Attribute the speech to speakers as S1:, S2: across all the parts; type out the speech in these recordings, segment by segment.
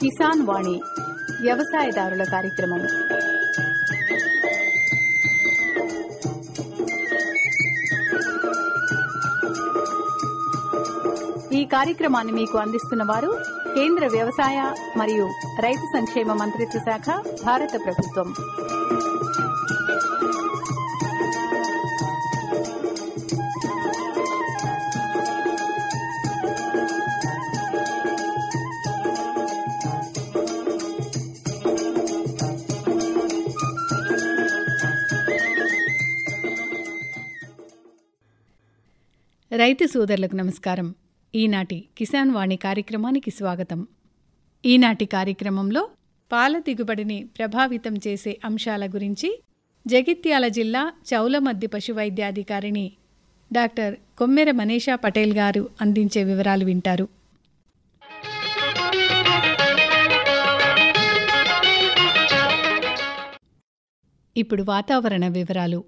S1: కిసాన్ వాణి వ్యవసాయదారుల కార్యక్రమం. ఈ కార్యక్రమాన్ని మీకు అందిస్తున్న వారు కేంద్ర వ్యవసాయ మరియు రైతు సంక్షేమ మంత్రిత్వ శాఖ, భారత ప్రభుత్వం. రైతు సోదరులకు నమస్కారం. ఈనాటి కిసాన్ వాణి కార్యక్రమానికి స్వాగతం. ఈనాటి కార్యక్రమంలో పాల దిగుబడిని ప్రభావితం చేసే అంశాల గురించి జగిత్యాల జిల్లా చౌలమద్ది పశువైద్యాధికారిణి డాక్టర్ కొమ్మెర మనీషా పటేల్ గారు అందించే వివరాలు వింటారు. ఇప్పుడు వాతావరణ వివరాలు.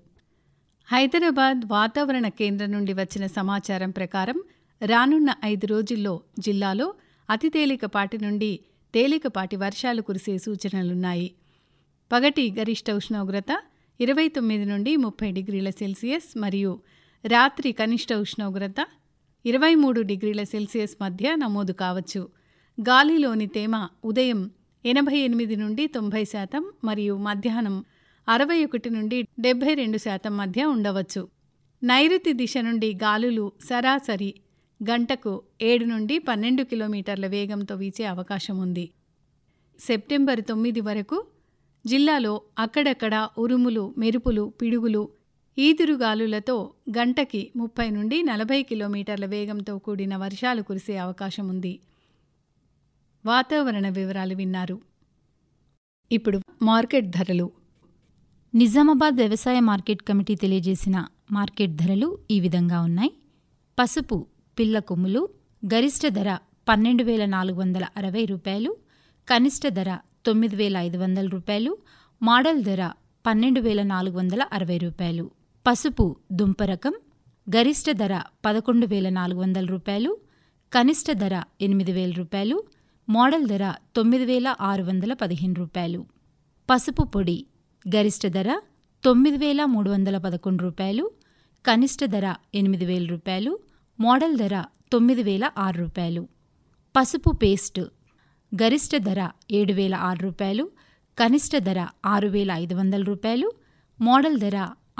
S1: హైదరాబాద్ వాతావరణ కేంద్రం నుండి వచ్చిన సమాచారం ప్రకారం రానున్న 5 రోజుల్లో జిల్లాలో అతి తేలికపాటి నుండి తేలికపాటి వర్షాలు కురిసే సూచనలున్నాయి. పగటి గరిష్ట ఉష్ణోగ్రత 29 నుండి 30 డిగ్రీల సెల్సియస్ మరియు రాత్రి కనిష్ట ఉష్ణోగ్రత 23 డిగ్రీల సెల్సియస్ మధ్య నమోదు కావచ్చు. గాలిలోని తేమ ఉదయం 88 నుండి 90% మరియు మధ్యాహ్నం 61 నుండి 72% మధ్య ఉండవచ్చు. నైరుతి దిశ నుండి గాలులు సరాసరి గంటకు 7 నుండి 12 కిలోమీటర్ల వేగంతో వీచే అవకాశం ఉంది. సెప్టెంబర్ 9 వరకు జిల్లాలో అక్కడక్కడ ఉరుములు, మెరుపులు, పిడుగులు, ఈదురుగాలులతో గంటకి 30 నుండి 40 కిలోమీటర్ల వేగంతో కూడిన వర్షాలు కురిసే అవకాశం ఉంది. వాతావరణ వివరాలు విన్నారు. ఇప్పుడు మార్కెట్ ధరలు.
S2: నిజామాబాద్ వ్యవసాయ మార్కెట్ కమిటీ తెలియజేసిన మార్కెట్ ధరలు ఈ విధంగా ఉన్నాయి. పసుపు పిల్ల కొమ్ములు గరిష్ట ధర 12,460 రూపాయలు, కనిష్ట ధర 9,500 రూపాయలు, మోడల్ ధర 12,460 రూపాయలు. పసుపు దుంప రకం గరిష్ట ధర 11,400 రూపాయలు, కనిష్ట ధర 8,000 రూపాయలు, మోడల్ ధర 9,615 రూపాయలు. పసుపు పొడి గరిష్ట ధర 9,311 రూపాయలు, కనిష్ట ధర 8,000 రూపాయలు, మోడల్ ధర 9,006 రూపాయలు. పసుపు పేస్ట్ గరిష్ట ధర 7,006 రూపాయలు, కనిష్ట ధర 6,500 రూపాయలు, మోడల్ ధర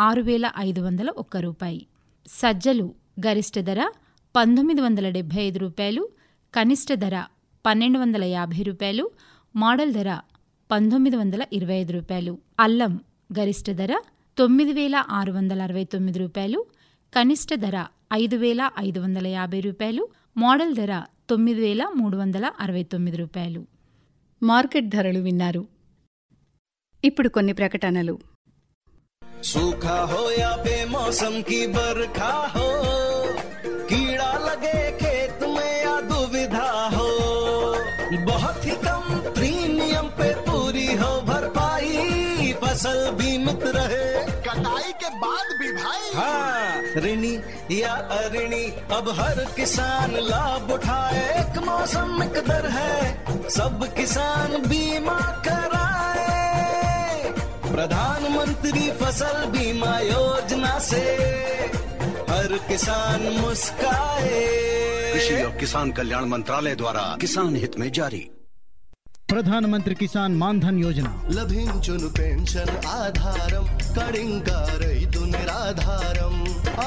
S2: 6,501 రూపాయి. సజ్జలు గరిష్ట ధర 1,975 రూపాయలు, కనిష్ట ధర 1,250 రూపాయలు, మోడల్ ధర 1,925 రూపాయలు. అల్లం గరిష్ట ధర 9,669 రూపాయలు, కనిష్ట ధర 5,550 రూపాయలు, మోడల్ ధర 9,369 రూపాయలు.
S1: మార్కెట్ ధరలు విన్నారు. ఇప్పుడు కొన్ని ప్రకటనలు.
S3: सूखा हो या बेमौसम की बरखा हो, कीड़ा लगे खेत में या दुविधा हो, बहुत ही कम प्रीमियम पे पूरी हो भरपाई, फसल बीमित रहे
S4: कटाई के बाद भी भाई।
S3: हाँ, ऋणी या अऋणी अब हर किसान लाभ उठाए, एक मौसम एक दर है, सब किसान बीमा कराए, प्रधानमंत्री फसल बीमा योजना से हर किसान मुस्काए।
S5: कृषि और किसान कल्याण मंत्रालय द्वारा किसान हित में जारी.
S6: ప్రధానమంత్రి కిసాన్ మాన్ధన్ యోజన
S4: లభించును పెన్షన్ ఆధారం, కడింగా రైతు నిరాధారం,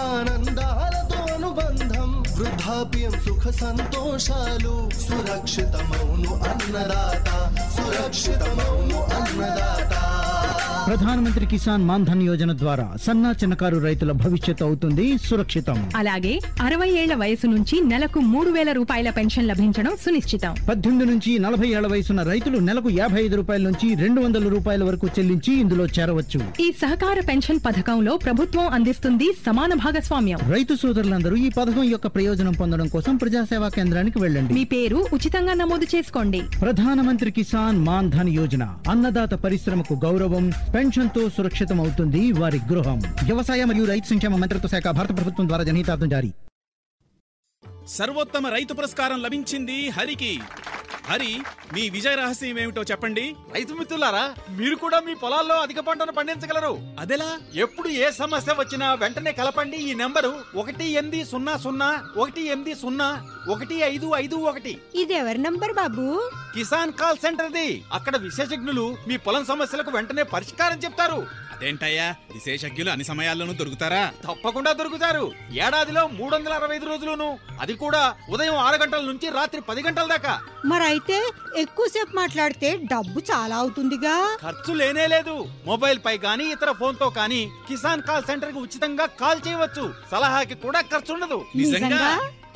S4: ఆనందాలతో అనుబంధం, వృద్ధాప్యం సుఖ సంతోషాలు, సురక్షితమౌను అన్నదాత, సురక్షితమౌను అన్నదాత.
S6: ప్రధానమంత్రి కిసాన్ మాన్ధన్ యోజన ద్వారా సన్నా చిన్నకారు రైతుల భవిష్యత్తు అవుతుంది సురక్షితం.
S7: అలాగే 60 ఏళ్ల వయసు నుంచి నెలకు 3,000 రూపాయల పెన్షన్ లభించడం సునిశ్చితం.
S6: 18 నుంచి 40 ఏళ్ల వయసున్న రైతులు నెలకు 55 రూపాయల నుంచి 200 రూపాయల వరకు చెల్లించి ఇందులో చేరవచ్చు.
S7: ఈ సహకార పెన్షన్ పథకంలో ప్రభుత్వం అందిస్తుంది సమాన భాగస్వామ్యం.
S6: రైతు సోదరులందరూ ఈ పథకం యొక్క ప్రయోజనం పొందడం కోసం ప్రజాసేవా కేంద్రానికి వెళ్ళండి.
S7: మీ పేరు ఉచితంగా నమోదు చేసుకోండి.
S6: ప్రధానమంత్రి కిసాన్ మాన్ధన్ యోజన అన్నదాత పరిశ్రమకు గౌరవం, పెన్షన్తో సురక్షితం అవుతుంది వారి గృహం. వ్యవసాయ మరియు రైతు సంక్షేమ మంత్రిత్వ శాఖ భారత ప్రభుత్వం ద్వారా జనహితార్థం జారీ.
S8: సర్వోత్తమ రైతు పురస్కారం లభించింది హరికి. హరి, మీ విజయ రహస్యం ఏమిటో చెప్పండి.
S9: రైతు మిత్రులారా, మీరు కూడా మీ పొలాల్లో అధిక పంటను పండించగలరు.
S8: అదెలా?
S9: ఎప్పుడు ఏ సమస్య వచ్చినా వెంటనే కలపండి ఈ నెంబరు 18001511551.
S10: ఇది ఎవరి నంబర్ బాబు?
S9: కిసాన్ కాల్ సెంటర్ది. అక్కడ విశేషజ్ఞులు మీ పొలం సమస్యలకు వెంటనే పరిష్కారం చెప్తారు.
S8: అదేంటయ్యా, విశేషజ్ఞులు అన్ని సమయాల్లోనూ దొరుకుతారా?
S9: తప్పకుండా దొరుకుతారు. ఏడాదిలో 365 రోజులును, అది కూడా ఉదయం 6 గంటల నుంచి రాత్రి 10 గంటల దాకా.
S10: మరైతే ఎక్కువసేపు మాట్లాడితే డబ్బు చాలా అవుతుందిగా.
S9: ఖర్చు లేనే లేదు. మొబైల్ పై గానీ ఇతర ఫోన్ తో కానీ కిసాన్ కాల్ సెంటర్ కి ఉచితంగా కాల్ చేయవచ్చు. సలహాకి కూడా ఖర్చు ఉండదు.
S10: నిజంగా?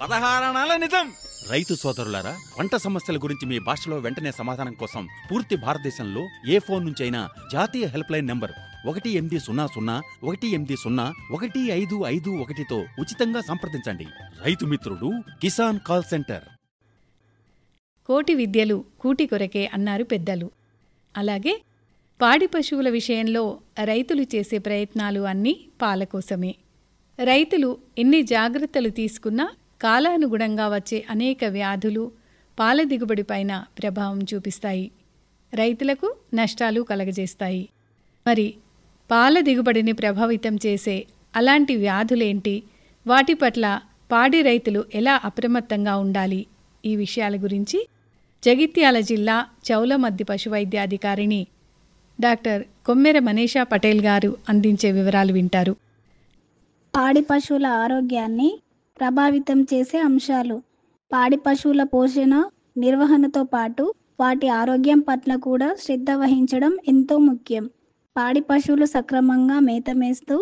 S9: 16 అణాల నిజం. రైతు సోదరులారా, పంట సమస్యల గురించి మీ భాషలో వెంటనే సమాధానం కోసం పూర్తి భారతదేశంలో ఏ ఫోన్ నుంచైనా జాతీయ హెల్ప్ లైన్ నంబర్ 18001181551తో ఉచితంగా సంప్రదించండి. రైతు మిత్రుడు కిసాన్ కాల్ సెంటర్.
S1: కోటి విద్యలు కూటి కొరకే అన్నారు పెద్దలు. అలాగే పాడి పశువుల విషయంలో రైతులు చేసే ప్రయత్నాలు అన్నీ పాల కోసమే. రైతులు ఎన్ని జాగ్రత్తలు తీసుకున్నా కాలానుగుణంగా వచ్చే అనేక వ్యాధులు పాల దిగుబడిపైన ప్రభావం చూపిస్తాయి, రైతులకు నష్టాలు కలగజేస్తాయి. మరి పాల దిగుబడిని ప్రభావితం చేసే అలాంటి వ్యాధులేంటి, వాటి పట్ల పాడి రైతులు ఎలా అప్రమత్తంగా ఉండాలి, ఈ విషయాల గురించి జగిత్యాల జిల్లా చౌలమద్ది పశువైద్యాధికారిణి డాక్టర్ కొమ్మెర మనీషా పటేల్ గారు అందించే వివరాలు వింటారు.
S11: పాడి పశువుల ఆరోగ్యాన్ని ప్రభావితం చేసే అంశాలు. పాడి పశువుల పోషణ, నిర్వహణతో పాటు వాటి ఆరోగ్యం పట్ల కూడా శ్రద్ధ వహించడం ఎంతో ముఖ్యం. పాడి పశువులు సక్రమంగా మేత మేస్తూ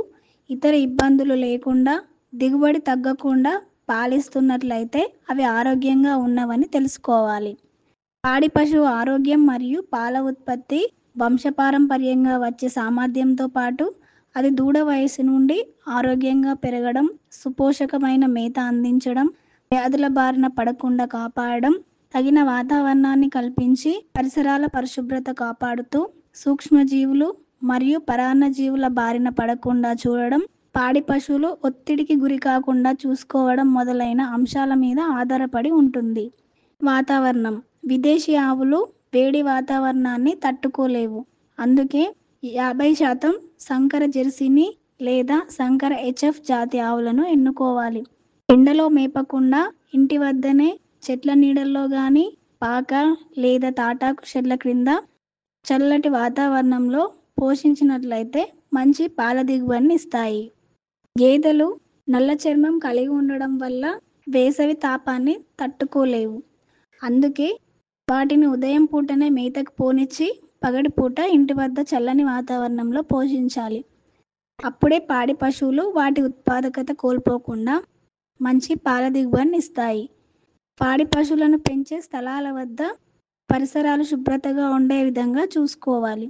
S11: ఇతర ఇబ్బందులు లేకుండా దిగుబడి తగ్గకుండా పాలిస్తున్నట్లయితే అవి ఆరోగ్యంగా ఉన్నవని తెలుసుకోవాలి. పాడి పశువు ఆరోగ్యం మరియు పాల ఉత్పత్తి వంశపారంపర్యంగా వచ్చే సామర్థ్యంతో పాటు అది దూడ వయసు నుండి ఆరోగ్యంగా పెరగడం, సుపోషకమైన మేత అందించడం, వ్యాధుల బారిన పడకుండా కాపాడడం, తగిన వాతావరణాన్ని కల్పించి పరిసరాల పరిశుభ్రత కాపాడుతూ సూక్ష్మజీవులు మరియు పరాన్నజీవుల బారిన పడకుండా చూడడం, పాడి పశువులు ఒత్తిడికి గురి కాకుండా చూసుకోవడం మొదలైన అంశాల మీద ఆధారపడి ఉంటుంది. వాతావరణం. విదేశీ ఆవులు వేడి వాతావరణాన్ని తట్టుకోలేవు. అందుకే 50% సంకర జెర్సీని లేదా సంకర హెచ్ఎఫ్ జాతి ఆవులను ఎన్నుకోవాలి. ఎండలో మేపకుండా ఇంటి వద్దనే చెట్ల నీడల్లో కానీ పాక లేదా తాటాకు చెట్ల క్రింద చల్లటి వాతావరణంలో పోషించినట్లయితే మంచి పాల దిగుబడిని ఇస్తాయి. గేదెలు నల్ల చర్మం కలిగి ఉండడం వల్ల వేసవి తాపాన్ని తట్టుకోలేవు. అందుకే వాటిని ఉదయం పూటనే మేతకు పోనిచ్చి పగటిపూట ఇంటి వద్ద చల్లని వాతావరణంలో పోషించాలి. అప్పుడే పాడి పశువులు వాటి ఉత్పాదకత కోల్పోకుండా మంచి పాల దిగుబడిని ఇస్తాయి. పాడి పశువులను పెంచే స్థలాల వద్ద పరిసరాలు శుభ్రతగా ఉండే విధంగా చూసుకోవాలి.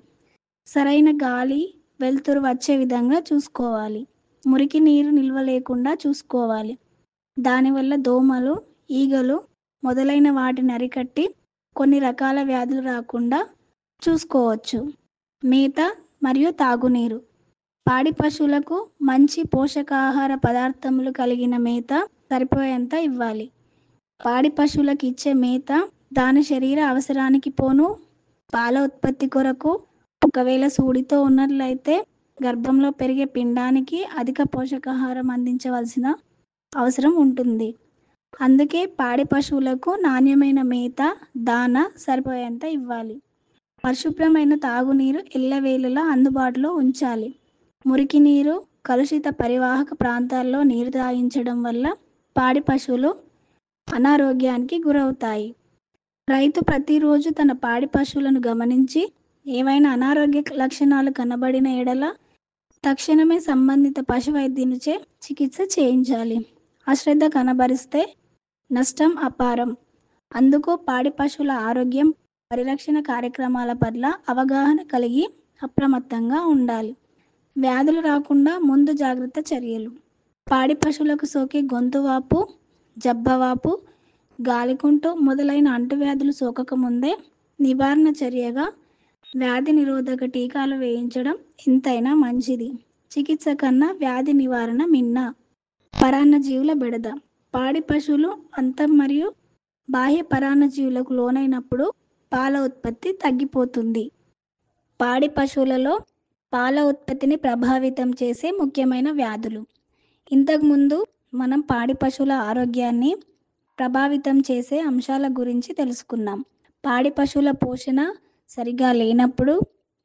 S11: సరైన గాలి, వెలుతురు వచ్చే విధంగా చూసుకోవాలి. మురికి నీరు నిల్వ లేకుండా చూసుకోవాలి. దానివల్ల దోమలు, ఈగలు మొదలైన వాటిని అరికట్టి కొన్ని రకాల వ్యాధులు రాకుండా చూసుకోవచ్చు. మేత మరియు తాగునీరు. పాడి పశువులకు మంచి పోషకాహార పదార్థములు కలిగిన మేత సరిపోయేంత ఇవ్వాలి. పాడి పశువులకు ఇచ్చే మేత దాని శరీర అవసరానికి పోను పాల ఉత్పత్తి కొరకు, ఒకవేళ సూడితో ఉన్నట్లయితే గర్భంలో పెరిగే పిండానికి అధిక పోషకాహారం అందించవలసిన అవసరం ఉంటుంది. అందుకే పాడి పశువులకు నాణ్యమైన మేత, దాన సరిపోయేంత ఇవ్వాలి. పరిశుభ్రమైన తాగునీరు ఎల్లవేళలా అందుబాటులో ఉంచాలి. మురికి నీరు, కలుషిత పరివాహక ప్రాంతాల్లో నీరు తాగించడం వల్ల పాడి పశువులు అనారోగ్యానికి గురవుతాయి. రైతు ప్రతిరోజు తన పాడి పశువులను గమనించి ఏవైనా అనారోగ్య లక్షణాలు కనబడిన ఎడల తక్షణమే సంబంధిత పశు వైద్యునిచే చికిత్స చేయించాలి. అశ్రద్ధ కనబరిస్తే నష్టం అపారం. అందుకు పాడి పశువుల ఆరోగ్యం పరిరక్షణ కార్యక్రమాల పట్ల అవగాహన కలిగి అప్రమత్తంగా ఉండాలి. వ్యాధులు రాకుండా ముందు జాగ్రత్త చర్యలు. పాడి పశువులకు సోకే గొంతువాపు, జబ్బవాపు, గాలికుంటు మొదలైన అంటువ్యాధులు సోకకముందే నివారణ చర్యగా వ్యాధి నిరోధక టీకాలు వేయించడం ఎంతైనా మంచిది. చికిత్స కన్నా వ్యాధి నివారణ మిన్న. పరాన్నజీవుల బెడద. పాడి పశువులు అంత మరియు బాహ్య పరాన్నజీవులకు లోనైనప్పుడు పాల ఉత్పత్తి తగ్గిపోతుంది. పాడి పశువులలో పాల ఉత్పత్తిని ప్రభావితం చేసే ముఖ్యమైన వ్యాధులు. ఇంతకుముందు మనం పాడి పశువుల ఆరోగ్యాన్ని ప్రభావితం చేసే అంశాల గురించి తెలుసుకున్నాం. పాడి పశువుల పోషణ సరిగా లేనప్పుడు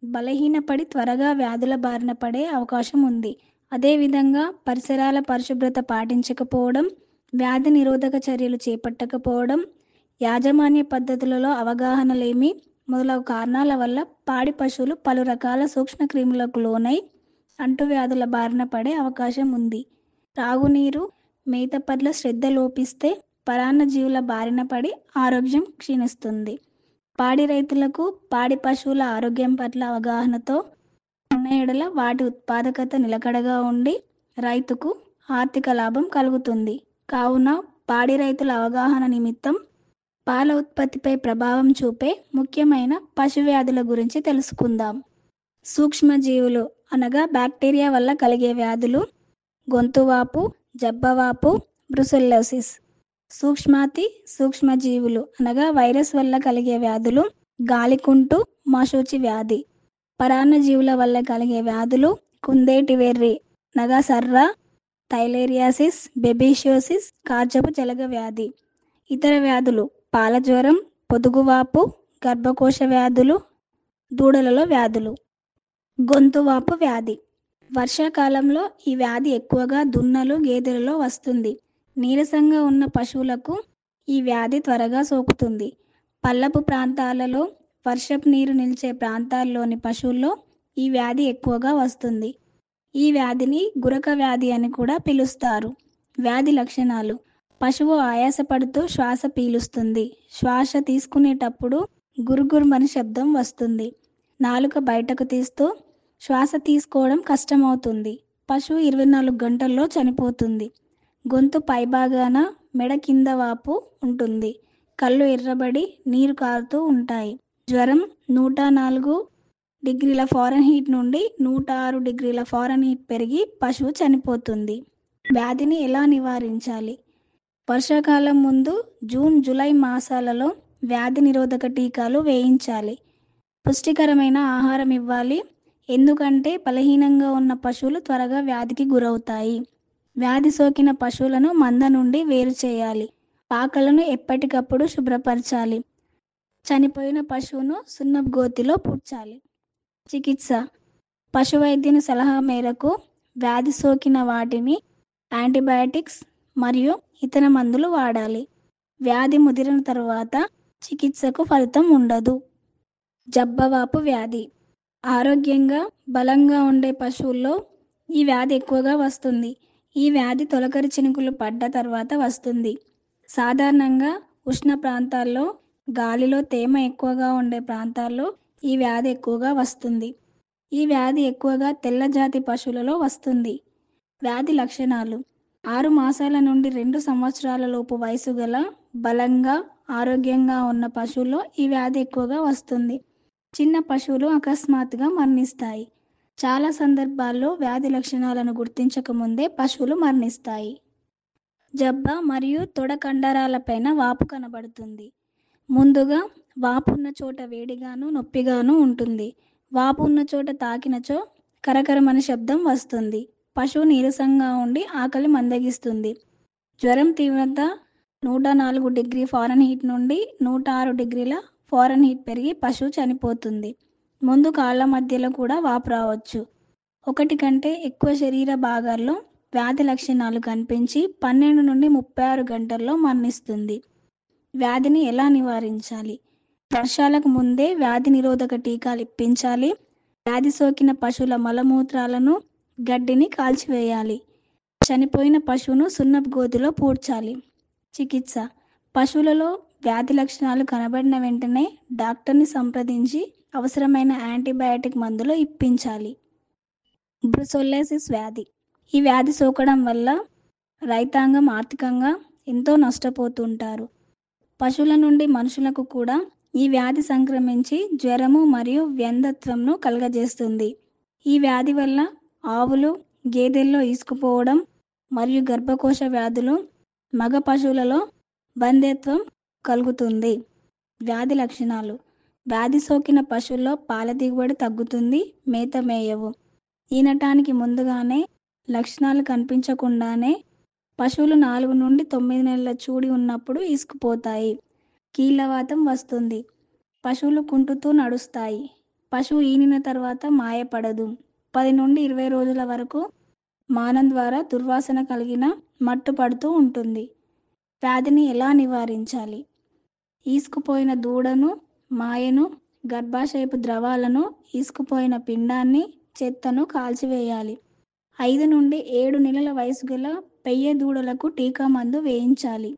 S11: బలహీనపడి త్వరగా వ్యాధుల బారిన పడే అవకాశం ఉంది. అదేవిధంగా పరిసరాల పరిశుభ్రత పాటించకపోవడం, వ్యాధి నిరోధక చర్యలు చేపట్టకపోవడం, యాజమాన్య పద్ధతులలో అవగాహన లేమి మొదలగు కారణాల వల్ల పాడి పశువులు పలు రకాల సూక్ష్మక్రిములకు లోనై అంటువ్యాధుల బారిన పడే అవకాశం ఉంది. తాగునీరు, మేత పట్ల శ్రద్ధ లోపిస్తే పరాన్నజీవుల బారిన పడి ఆరోగ్యం క్షీణిస్తుంది. పాడి రైతులకు పాడి పశువుల ఆరోగ్యం పట్ల అవగాహనతో ఉన్న ఎడల వాటి ఉత్పాదకత నిలకడగా ఉండి రైతుకు ఆర్థిక లాభం కలుగుతుంది. కావున పాడి రైతుల అవగాహన నిమిత్తం పాల ఉత్పత్తిపై ప్రభావం చూపే ముఖ్యమైన పశువ్యాధుల గురించి తెలుసుకుందాం. సూక్ష్మజీవులు అనగా బ్యాక్టీరియా వల్ల కలిగే వ్యాధులు: గొంతువాపు, జబ్బవాపు, బ్రుసెల్లోసిస్. సూక్ష్మాతి సూక్ష్మజీవులు అనగా వైరస్ వల్ల కలిగే వ్యాధులు: గాలికుంటు, మశూచి వ్యాధి. పరాన్నజీవుల వల్ల కలిగే వ్యాధులు: కుందేటి వెర్రి అనగా సర్ర, థైలేరియాసిస్, బెబీషియోసిస్, కార్జపు జలగ వ్యాధి. ఇతర వ్యాధులు: పాలజ్వరం, పొదుగువాపు, గర్భకోశ వ్యాధులు, దూడలలో వ్యాధులు. గొంతువాపు వ్యాధి. వర్షాకాలంలో ఈ వ్యాధి ఎక్కువగా దున్నలు, గేదెలలో వస్తుంది. నీరసంగా ఉన్న పశువులకు ఈ వ్యాధి త్వరగా సోకుతుంది. పల్లపు ప్రాంతాలలో, వర్షపు నీరు నిలిచే ప్రాంతాల్లోని పశువుల్లో ఈ వ్యాధి ఎక్కువగా వస్తుంది. ఈ వ్యాధిని గురక వ్యాధి అని కూడా పిలుస్తారు. వ్యాధి లక్షణాలు: పశువు ఆయాసపడుతూ శ్వాస పీలుస్తుంది. శ్వాస తీసుకునేటప్పుడు గురుగురుమని శబ్దం వస్తుంది. నాలుక బయటకు తీస్తూ శ్వాస తీసుకోవడం కష్టమవుతుంది. పశువు 24 గంటల్లో చనిపోతుంది. గొంతు పైభాగాన మెడ కింద వాపు ఉంటుంది. కళ్ళు ఎర్రబడి నీరు కారుతూ ఉంటాయి. జ్వరం 104 డిగ్రీల ఫారెన్హీట్ నుండి 106 డిగ్రీల ఫారెన్హీట్ పెరిగి పశువు చనిపోతుంది. వ్యాధిని ఎలా నివారించాలి? వర్షాకాలం ముందు జూన్, జూలై మాసాలలో వ్యాధి నిరోధక టీకాలు వేయించాలి. పుష్టికరమైన ఆహారం ఇవ్వాలి. ఎందుకంటే బలహీనంగా ఉన్న పశువులు త్వరగా వ్యాధికి గురవుతాయి. వ్యాధి సోకిన పశువులను మంద నుండి వేరు చేయాలి. పాకలను ఎప్పటికప్పుడు శుభ్రపరచాలి. చనిపోయిన పశువును సున్నపు గోతిలో పూడ్చాలి. చికిత్స: పశువైద్యుని సలహా మేరకు వ్యాధి సోకిన వాటిని యాంటీబయాటిక్స్ మరియు ఇతర మందులు వాడాలి. వ్యాధి ముదిరిన తరువాత చికిత్సకు ఫలితం ఉండదు. జబ్బవాపు వ్యాధి. ఆరోగ్యంగా బలంగా ఉండే పశువుల్లో ఈ వ్యాధి ఎక్కువగా వస్తుంది. ఈ వ్యాధి తొలకరి చినుకులు పడ్డ తర్వాత వస్తుంది. సాధారణంగా ఉష్ణ ప్రాంతాల్లో, గాలిలో తేమ ఎక్కువగా ఉండే ప్రాంతాల్లో ఈ వ్యాధి ఎక్కువగా వస్తుంది. ఈ వ్యాధి ఎక్కువగా తెల్లజాతి పశువులలో వస్తుంది. వ్యాధి లక్షణాలు: 6 మాసాల నుండి 2 సంవత్సరాల లోపు వయసు గల బలంగా ఆరోగ్యంగా ఉన్న పశువుల్లో ఈ వ్యాధి ఎక్కువగా వస్తుంది. చిన్న పశువులు అకస్మాత్తుగా మరణిస్తాయి. చాలా సందర్భాల్లో వ్యాధి లక్షణాలను గుర్తించకముందే పశువులు మరణిస్తాయి. జబ్బ మరియు తొడ కండరాలపైన వాపు కనబడుతుంది. ముందుగా వాపు ఉన్న చోట వేడిగాను, నొప్పిగాను ఉంటుంది. వాపు ఉన్న చోట తాకినచో కరకరమని శబ్దం వస్తుంది. పశువు నీరసంగా ఉండి ఆకలి మందగిస్తుంది. జ్వరం తీవ్రత 104 డిగ్రీ ఫారెన్హీట్ నుండి 106 డిగ్రీల ఫారెన్హీట్ పెరిగి పశువు చనిపోతుంది. ముందు కాళ్ళ మధ్యలో కూడా వాపు రావచ్చు. 1 కంటే ఎక్కువ శరీర భాగాల్లో వ్యాధి లక్షణాలు కనిపించి 12 నుండి 36 గంటల్లో మరణిస్తుంది. వ్యాధిని ఎలా నివారించాలి? వర్షాలకు ముందే వ్యాధి నిరోధక టీకాలు ఇప్పించాలి. వ్యాధి సోకిన పశువుల మలమూత్రాలను, గడ్డిని కాల్చివేయాలి. చనిపోయిన పశువును సున్నపు గోతిలో పూడ్చాలి. చికిత్స: పశువులలో వ్యాధి లక్షణాలు కనబడిన వెంటనే డాక్టర్ని సంప్రదించి అవసరమైన యాంటీబయాటిక్ మందులు ఇప్పించాలి. బ్రుసెల్లోసిస్ వ్యాధి. ఈ వ్యాధి సోకడం వల్ల రైతాంగం ఆర్థికంగా ఎంతో నష్టపోతుంటారు. పశువుల నుండి మనుషులకు కూడా ఈ వ్యాధి సంక్రమించి జ్వరము మరియు వ్యంధత్వంను కలుగజేస్తుంది. ఈ వ్యాధి వల్ల ఆవులు, గేదెల్లో ఇసుకుపోవడం మరియు గర్భకోశ వ్యాధులు, మగ పశువులలో బంధ్యత్వం కలుగుతుంది. వ్యాధి లక్షణాలు: వ్యాధి సోకిన పశువుల్లో పాల దిగుబడి తగ్గుతుంది, మేత మేయవు. ఈనటానికి ముందుగానే లక్షణాలు కనిపించకుండానే పశువులు 4 నుండి 9 నెలల చూడి ఉన్నప్పుడు ఇసుకుపోతాయి. కీళ్ళవాతం వస్తుంది. పశువులు కుంటుతూ నడుస్తాయి. పశువు ఈనిన తర్వాత మాయపడదు. 10 నుండి 20 రోజుల వరకు మానం ద్వారా దుర్వాసన కలిగిన మట్టు పడుతూ ఉంటుంది. వ్యాధిని ఎలా నివారించాలి? ఈసుకుపోయిన దూడను, మాయను, గర్భాశయపు ద్రవాలను, ఈసుకుపోయిన పిండాన్ని, చెత్తను కాల్చివేయాలి. 5 నుండి 7 నెలల వయసు గల పెయ్య దూడలకు టీకా మందు వేయించాలి.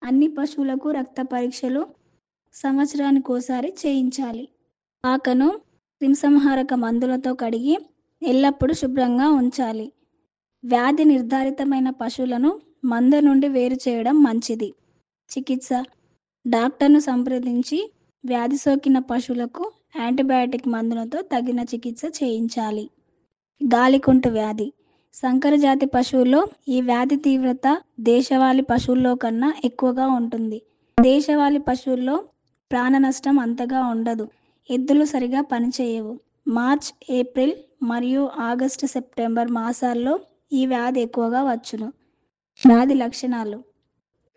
S11: అన్ని పశువులకు రక్త పరీక్షలు సంవత్సరానికోసారి చేయించాలి. పాకను క్రిమిసంహారక మందులతో కడిగి ఎల్లప్పుడూ శుభ్రంగా ఉంచాలి. వ్యాధి నిర్ధారితమైన పశువులను మంద నుండి వేరు చేయడం మంచిది. చికిత్స: డాక్టర్ను సంప్రదించి వ్యాధి సోకిన పశువులకు యాంటీబయాటిక్ మందులతో తగిన చికిత్స చేయించాలి. గాలికుంటు వ్యాధి: సంకరజాతి పశువుల్లో ఈ వ్యాధి తీవ్రత దేశవాళీ పశువుల్లో కన్నా ఎక్కువగా ఉంటుంది. దేశవాళీ పశువుల్లో ప్రాణ నష్టం అంతగా ఉండదు. ఎద్దులు సరిగా పనిచేయవు. మార్చ్, ఏప్రిల్ మరియు ఆగస్టు, సెప్టెంబర్ మాసాల్లో ఈ వ్యాధి ఎక్కువగా వచ్చును. వ్యాధి లక్షణాలు: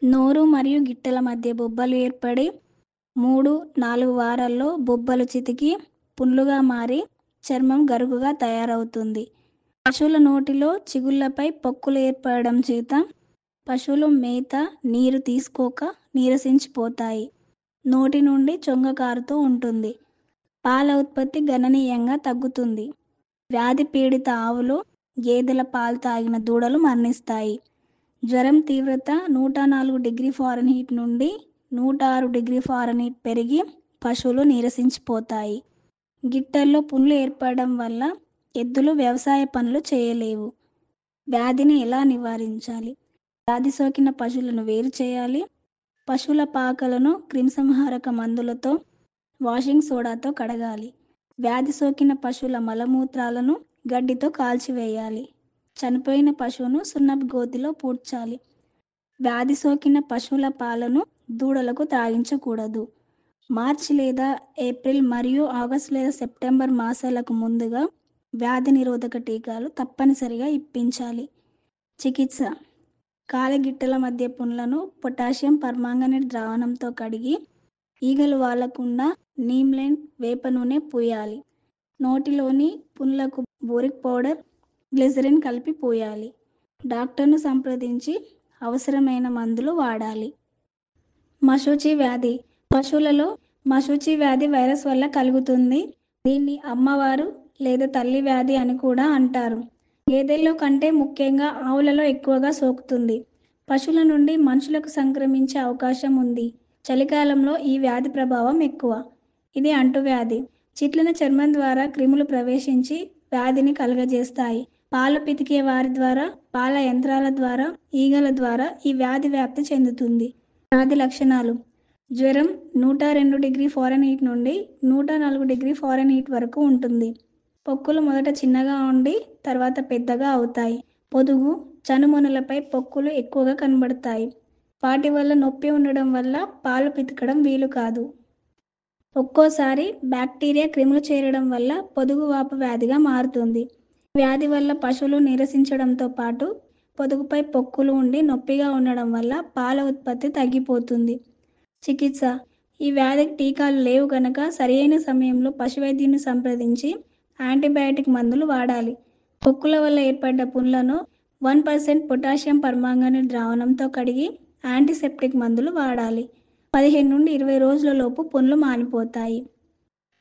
S11: నోరు మరియు గిట్టల మధ్య బొబ్బలు ఏర్పడి 3-4 వారాల్లో బొబ్బలు చితికి పుండ్లుగా మారి చర్మం గరుకుగా తయారవుతుంది. పశువుల నోటిలో చిగుళ్లపై పొక్కులు ఏర్పడడం చేత పశువులు మేత, నీరు తీసుకోక నీరసించిపోతాయి. నోటి నుండి చొంగ కారుతూ ఉంటుంది. పాల ఉత్పత్తి గణనీయంగా తగ్గుతుంది. వ్యాధి పీడిత ఆవులు, గేదెల పాలు తాగిన దూడలు మరణిస్తాయి. జ్వరం తీవ్రత 104 డిగ్రీ ఫారెన్హీట్ నుండి 106 డిగ్రీ ఫారెన్హీట్ పెరిగి పశువులు నీరసించిపోతాయి. గిట్టల్లో పుండ్లు ఏర్పడడం వల్ల ఎద్దులు వ్యవసాయ పనులు చేయలేవు. వ్యాధిని ఎలా నివారించాలి? వ్యాధి సోకిన పశువులను వేరు చేయాలి. పశువుల పాకలను క్రిమిసంహారక మందులతో, వాషింగ్ సోడాతో కడగాలి. వ్యాధి సోకిన పశువుల మలమూత్రాలను గడ్డితో కాల్చివేయాలి. చనిపోయిన పశువును సున్నపు గోతిలో పూడ్చాలి. వ్యాధి సోకిన పశువుల పాలను దూడలకు త్రాగించకూడదు. మార్చి లేదా ఏప్రిల్ మరియు ఆగస్టు లేదా సెప్టెంబర్ మాసాలకు ముందుగా వ్యాధి నిరోధక టీకాలు తప్పనిసరిగా ఇప్పించాలి. చికిత్స: కాలిగిట్టల మధ్య పుండ్లను పొటాషియం పర్మాంగనేట్ ద్రావణంతో కడిగి ఈగలు వాలకుండా నీమ్లైన్ వేప నూనె పూయాలి. నోటిలోని పుండ్లకు బోరిక్ పౌడర్, గ్లిజరిన్ కలిపి పూయాలి. డాక్టర్ను సంప్రదించి అవసరమైన మందులు వాడాలి. మశూచి వ్యాధి: పశువులలో మశూచి వ్యాధి వైరస్ వల్ల కలుగుతుంది. దీన్ని అమ్మవారు లేదా తల్లి వ్యాధి అని కూడా అంటారు. గేదెల్లో కంటే ముఖ్యంగా ఆవులలో ఎక్కువగా సోకుతుంది. పశువుల నుండి మనుషులకు సంక్రమించే అవకాశం ఉంది. చలికాలంలో ఈ వ్యాధి ప్రభావం ఎక్కువ. ఇది అంటువ్యాధి. చిట్లిన చర్మం ద్వారా క్రిములు ప్రవేశించి వ్యాధిని కలుగజేస్తాయి. పాలు పితికే వారి ద్వారా, పాల యంత్రాల ద్వారా, ఈగల ద్వారా ఈ వ్యాధి వ్యాప్తి చెందుతుంది. వ్యాధి లక్షణాలు: జ్వరం 102 డిగ్రీ ఫారెన్హీట్ నుండి 104 డిగ్రీ ఫారెన్హీట్ వరకు ఉంటుంది. పొక్కులు మొదట చిన్నగా ఉండి తర్వాత పెద్దగా అవుతాయి. పొదుగు, చనుమొనలపై పొక్కులు ఎక్కువగా కనబడతాయి. వాటి వల్ల నొప్పి ఉండడం వల్ల పాలు పితకడం వీలు కాదు. ఒక్కోసారి బ్యాక్టీరియా, క్రిములు చేరడం వల్ల పొదుగువాపు వ్యాధిగా మారుతుంది. వ్యాధి వల్ల పశువులు నీరసించడంతో పాటు పొదుగుపై పొక్కులు ఉండి నొప్పిగా ఉండడం వల్ల పాల ఉత్పత్తి తగ్గిపోతుంది. చికిత్స: ఈ వ్యాధికి టీకాలు లేవు కనుక సరియైన సమయంలో పశువైద్యుని సంప్రదించి యాంటీబయాటిక్ మందులు వాడాలి. పొక్కుల వల్ల ఏర్పడ్డ పుండ్లను 1% పొటాషియం పర్మాంగనేట్ ద్రావణంతో కడిగి యాంటీసెప్టిక్ మందులు వాడాలి. 15 నుండి 20 రోజుల లోపు పుండ్లు మానిపోతాయి.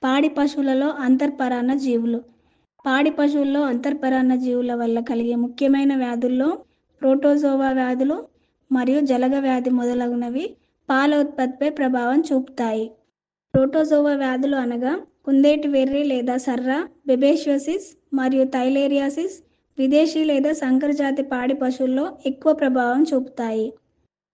S11: పాడి పశువులలో అంతర్పరాన్న జీవులు: పాడి పశువుల్లో అంతర్పరాన్న జీవుల వల్ల కలిగే ముఖ్యమైన వ్యాధుల్లో ప్రోటోజోవా వ్యాధులు మరియు జలగ వ్యాధి మొదలగునవి పాల ఉత్పత్తిపై ప్రభావం చూపుతాయి. ప్రోటోజోవా వ్యాధులు అనగా కుందేటి వెర్రి లేదా సర్ర, బెబేషియోసిస్ మరియు థైలేరియాసిస్ విదేశీ లేదా సంకరజాతి పాడి పశువుల్లో ఎక్కువ ప్రభావం చూపుతాయి.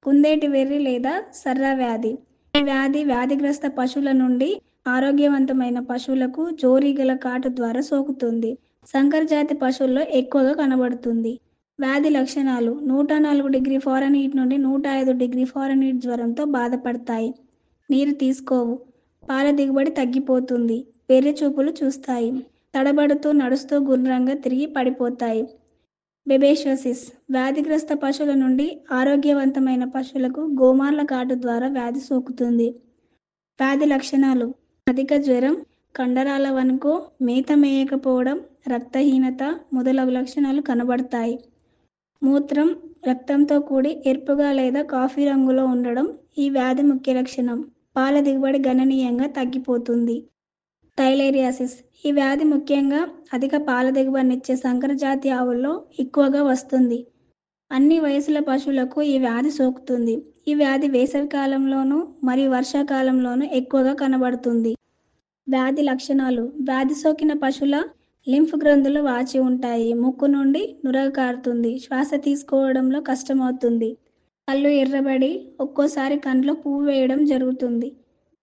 S11: కుందేటి వెర్రి లేదా సర్ర వ్యాధి: ఈ వ్యాధిగ్రస్త పశువుల నుండి ఆరోగ్యవంతమైన పశువులకు జోరీగల కాటు ద్వారా సోకుతుంది. సంకర జాతి పశువుల్లో ఎక్కువగా కనబడుతుంది. వ్యాధి లక్షణాలు 104 డిగ్రీ ఫారెన్హీట్ నుండి 105 డిగ్రీ ఫారెన్హీట్ జ్వరంతో బాధపడతాయి. నీరు తీసుకోవు. పాల దిగుబడి తగ్గిపోతుంది. వెర్రి చూపులు చూస్తాయి. తడబడుతూ నడుస్తూ గుండ్రంగా తిరిగి పడిపోతాయి. బెబేషియోసిస్ వ్యాధిగ్రస్త పశువుల నుండి ఆరోగ్యవంతమైన పశువులకు గోమార్ల కాటు ద్వారా వ్యాధి సోకుతుంది. వ్యాధి లక్షణాలు అధిక జ్వరం, కండరాల వణుకు, మేత మేయకపోవడం, రక్తహీనత మొదలగు లక్షణాలు కనబడతాయి. మూత్రం రక్తంతో కూడి ఎరుపుగా లేదా కాఫీ రంగులో ఉండడం ఈ వ్యాధి ముఖ్య లక్షణం. పాల దిగుబడి గణనీయంగా తగ్గిపోతుంది. థైలేరియాసిస్ ఈ వ్యాధి ముఖ్యంగా అధిక పాల దిగుబడినిచ్చే సంకర జాతి ఆవుల్లో ఎక్కువగా వస్తుంది. అన్ని వయసుల పశువులకు ఈ వ్యాధి సోకుతుంది. ఈ వ్యాధి వేసవి కాలంలోనూ మరియు వర్షాకాలంలోనూ ఎక్కువగా కనబడుతుంది. వ్యాధి లక్షణాలు వ్యాధి సోకిన పశువుల లింఫ్ గ్రంథులు వాచి ఉంటాయి. ముక్కు నుండి నురగ కారుతుంది. శ్వాస తీసుకోవడంలో కష్టమవుతుంది. కళ్ళు ఎర్రబడి ఒక్కోసారి కంట్లో పువ్వు వేయడం జరుగుతుంది.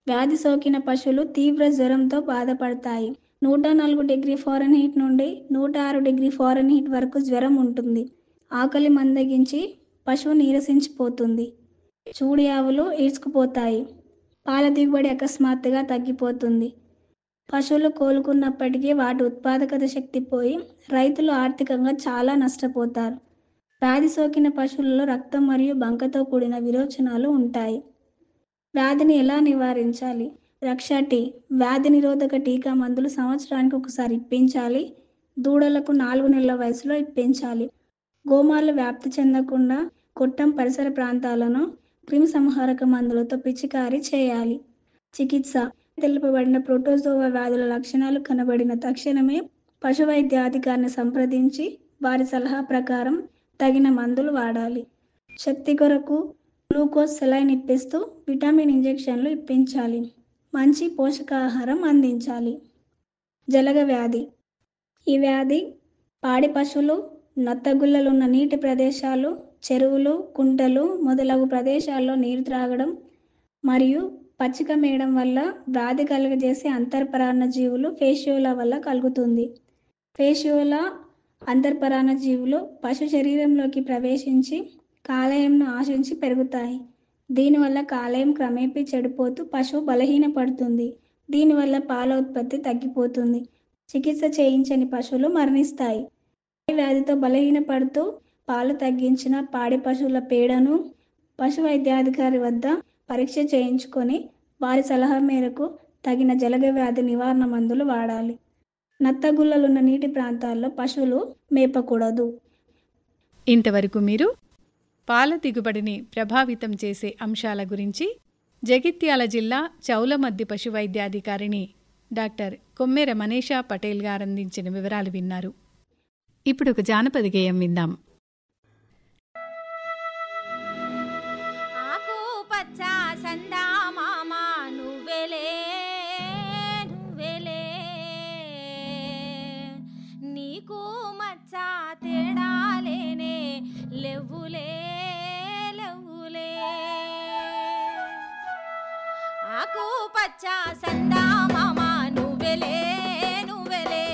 S11: వ్యాధి సోకిన పశువులు తీవ్ర జ్వరంతో బాధపడతాయి. 104 డిగ్రీ ఫారెన్హీట్ నుండి 106 డిగ్రీ ఫారెన్హీట్ వరకు జ్వరం ఉంటుంది. ఆకలి మందగించి పశువు నీరసించిపోతుంది. చూడి ఆవులు ఈడ్చుకుపోతాయి. పాల దిగుబడి అకస్మాత్తుగా తగ్గిపోతుంది. పశువులు కోలుకున్నప్పటికీ వాటి ఉత్పాదకత శక్తి పోయి రైతులు ఆర్థికంగా చాలా నష్టపోతారు. వ్యాధి సోకిన పశువులలో రక్తం మరియు బంకతో కూడిన విరోచనాలు ఉంటాయి. వ్యాధిని ఎలా నివారించాలి? రక్ష-టీ వ్యాధి నిరోధక టీకా మందులు సంవత్సరానికి ఒకసారి ఇప్పించాలి. దూడలకు 4 నెలల వయసులో ఇప్పించాలి. గోమార్లు వ్యాప్తి చెందకుండా కొట్టం పరిసర ప్రాంతాలను క్రిమి సంహారక మందులతో పిచికారీ చేయాలి. చికిత్స తెలుపబడిన ప్రోటోజోవా వ్యాధుల లక్షణాలు కనబడిన తక్షణమే పశు వైద్యాధికారిని సంప్రదించి వారి సలహా ప్రకారం తగిన మందులు వాడాలి. శక్తి కొరకు గ్లూకోజ్ సెలైన్ ఇప్పిస్తూ విటమిన్ ఇంజెక్షన్లు ఇప్పించాలి. మంచి పోషకాహారం అందించాలి. జలగ వ్యాధి ఈ వ్యాధి పాడి పశువులు, నత్తగుల్లలున్న నీటి ప్రదేశాలు, చెరువులు, కుంటలు మొదలగు ప్రదేశాల్లో నీరు త్రాగడం మరియు పచ్చిక మేయడం వల్ల వ్యాధి కలుగజేసే అంతర్పరాన్న జీవులు ఫేషియోలా వల్ల కలుగుతుంది. ఫేషియోలా అంతర్పరాన్న జీవులు పశు శరీరంలోకి ప్రవేశించి కాలేయంను ఆశించి పెరుగుతాయి. దీనివల్ల కాలేయం క్రమేపీ చెడిపోతూ పశువు బలహీనపడుతుంది. దీనివల్ల పాల ఉత్పత్తి తగ్గిపోతుంది. చికిత్స చేయించని పశువులు మరణిస్తాయి. ఈ వ్యాధితో బలహీనపడుతూ పాలు తగ్గించిన పాడి పశువుల పేడను పశు వైద్యాధికారి వద్ద పరీక్ష చేయించుకొని వారి సలహా మేరకు తగిన జలగ వ్యాధి నివారణ మందులు వాడాలి. నత్తగుల్లలున్న నీటి ప్రాంతాల్లో పశువులు మేపకూడదు.
S1: ఇంతవరకు మీరు పాల దిగుబడిని ప్రభావితం చేసే అంశాల గురించి జగిత్యాల జిల్లా చౌలమద్ది పశు వైద్యాధికారిని డాక్టర్ కొమ్మెర మనీషా పటేల్ గారు అందించిన వివరాలు విన్నారు. ఇప్పుడు ఒక జానపద గేయం విందాం.
S12: నీకు మచ్చా తేడాలేనే లెవ్వులే లెవ్వులే ఆకు పచ్చ సందా మామ నువ్వెలే నువ్వెలే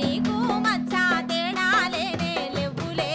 S12: నీకు మచ్చా తేడాలేనే లెవ్వులే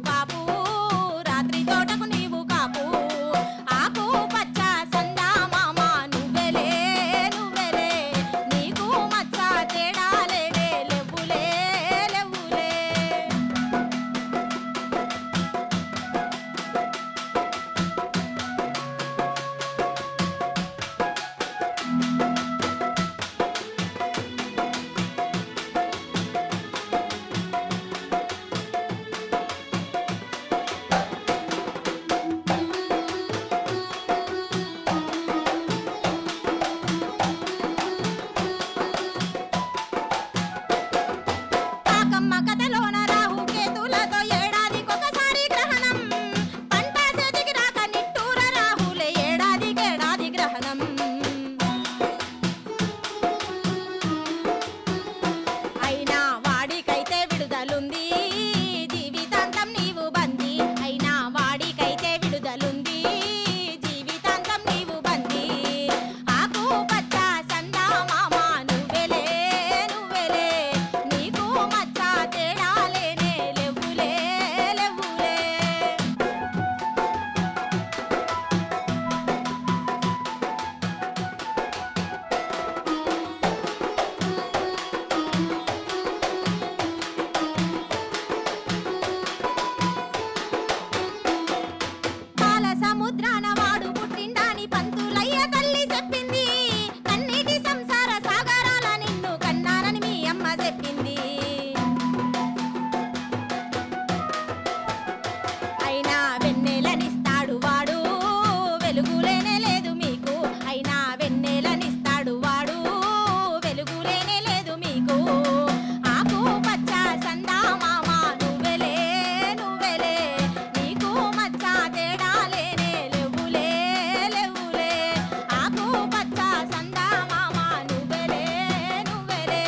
S12: బాపు రాత్రి తోటకు నీవు కాపు ఆకు పచ్చ సందా మామ నువ్వెలే నువ్వెలే నీకు మచ్చ తేడా లేనే లెవ్వులే లెవ్వులే కాకమ్మ కథలోన రాహు కేతులతో ఏడాదికొకసారి గ్రహణం పంట చేతికి రాక నిట్టూర రాహులే ఏడాదికేడాది గ్రహణం అయినా వాడికైతే విడుదలుంది జీవితాంతం నీవు బందీ అయినా వాడికైతే విడుదలుంది జీవితాంతం నీవు బందీ ఆకు పచ్చ సందా మామ నువ్వెలే నువ్వెలే నీకు మచ్చ తేడా లేనే లెవ్వులే లెవ్వులే పాల సముద్రాన వాడు పుట్టిండాని పంతులయ్య తల్లి చెప్పింది కన్నీటి సంసార సాగరాల నిన్ను కన్నానని మీ అమ్మ చెప్పింది అయినా వెన్నెలనిస్తాడు వాడు వెలుగులేనే లేదు మీకు అయినా వెన్నెలనిస్తాడు వాడు వెలుగులేనే లేదు మీకు ఆకు పచ్చ సందా మామ నువ్వెలే నువ్వెలే నీకు మచ్చ తేడా లేనే లెవ్వులే లెవ్వులే ఆకు పచ్చ సందా మామ నువ్వెలే నువ్వెలే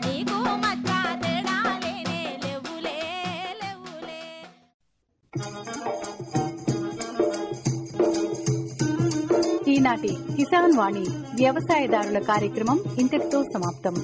S12: నీకు మచ్చ తేడా లేనే లెవ్వులే లెవ్వులే
S1: ఈనాటి కిసాన్ వాణి వ్యవసాయదారుల కార్యక్రమం ఇంతటితో సమాప్తం.